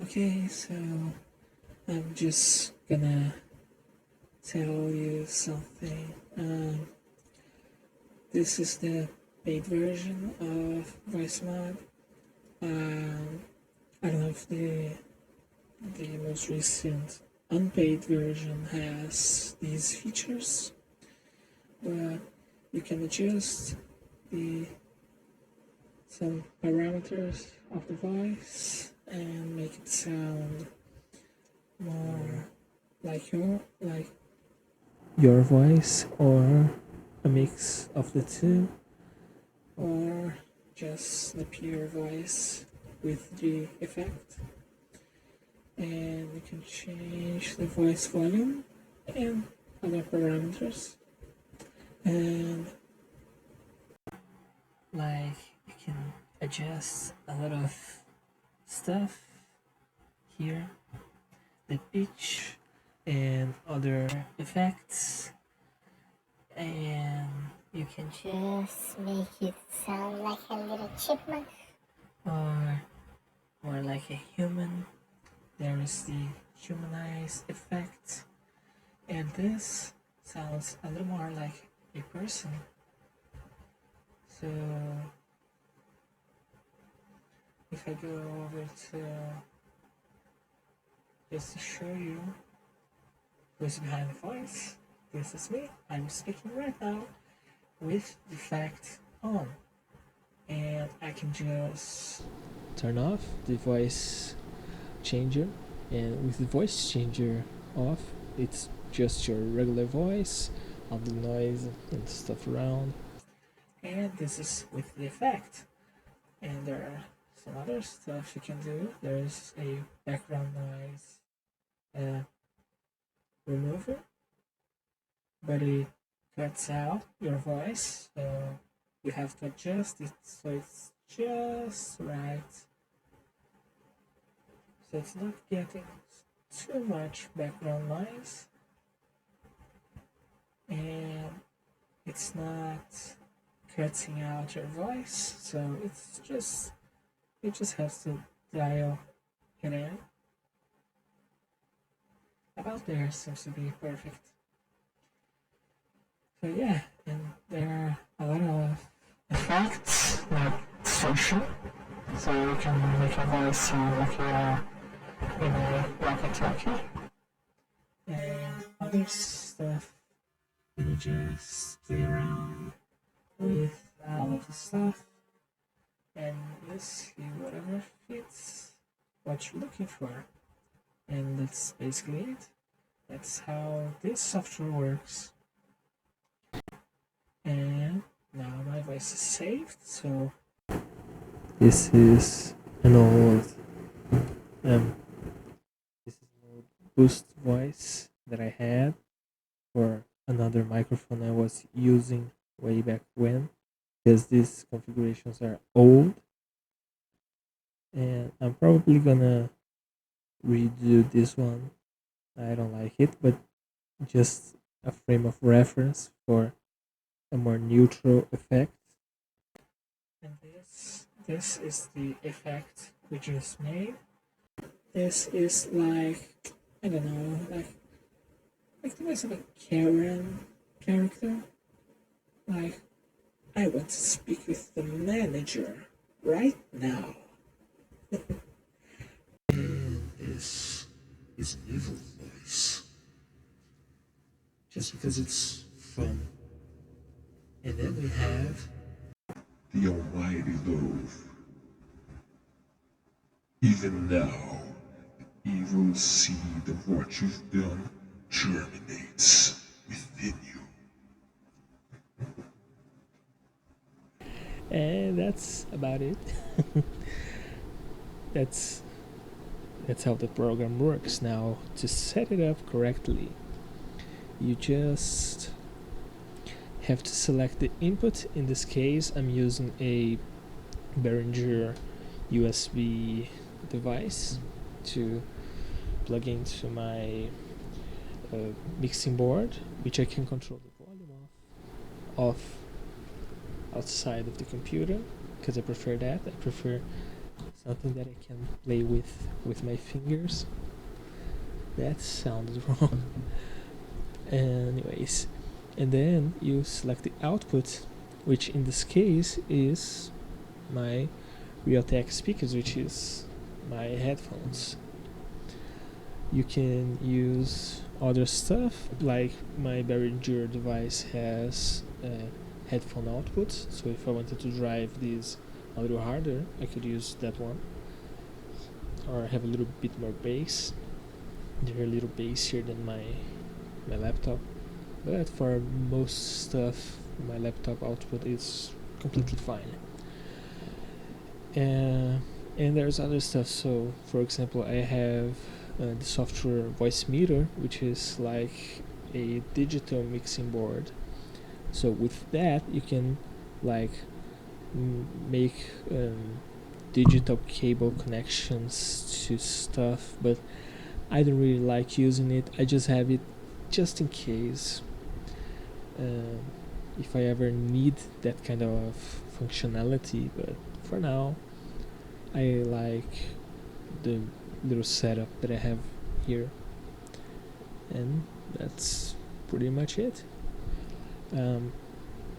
Okay, so I'm just gonna tell you something. This is the paid version of Voicemod. I don't know if the most recent unpaid version has these features, but you can adjust the some parameters of the voice and make it sound more like your voice, or a mix of the two, or just the pure voice with the effect. And you can change the voice volume and other parameters, and like you can adjust a lot of stuff here, the pitch and other effects, and you can Just make it sound like a little chipmunk. or more like a human. There is the humanized effect, and this sounds a little more like a person. So if I go over to just to show you who's behind the voice, this is me. I'm speaking right now with the effect on, and I can just turn off the voice changer, and with the voice changer off, it's just your regular voice, all the noise and stuff around. And this is with the effect, and there are some other stuff you can do. There's a background noise remover, but it cuts out your voice, so you have to adjust it so it's just right, so it's not getting too much background noise, and it's not cutting out your voice, so it's just you just have to dial it in. About there seems to be perfect. So yeah, and there are a lot of effects like distortion, so you can make your voice sound like you're in a walkie-talkie, and other stuff you just play around with all of the stuff, and you see whatever fits what you're looking for, and that's basically it. That's how this software works. And now my voice is saved, so this is an old boost voice that I had for another microphone I was using way back when, because these configurations are old, and I'm probably gonna redo this one. I don't like it, but just a frame of reference for a more neutral effect. And this is the effect we just made. This is like, I don't know, like the voice of a Karen character. Like, I want to speak with the manager right now. And this is an evil voice. Just because it's fun. And then we have the almighty loaf. Even now, the evil seed of what you've done germinates within you. and that's about it. that's how the program works. Now, to set it up correctly, you just have to select the input. In this case, I'm using a Behringer USB device to plug into my mixing board, which I can control the volume of outside of the computer, because I prefer that. I prefer something that I can play with my fingers. That sounds wrong. Anyways, and then you select the output, which in this case is my Realtek speakers, which is my headphones. You can use other stuff, like my Behringer device has headphone outputs, so if I wanted to drive these a little harder, I could use that one, or have a little bit more bass. They're a little bassier than my laptop, but for most stuff my laptop output is completely fine. And there's other stuff, so for example I have the software Voicemod, which is like a digital mixing board. So with that you can like make digital cable connections to stuff, but I don't really like using it. I just have it just in case, if I ever need that kind of functionality, but for now I like the little setup that I have here, and that's pretty much it.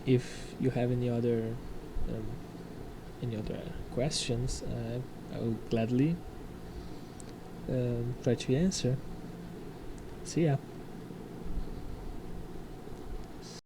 If you have any other questions, I will gladly try to answer. See ya.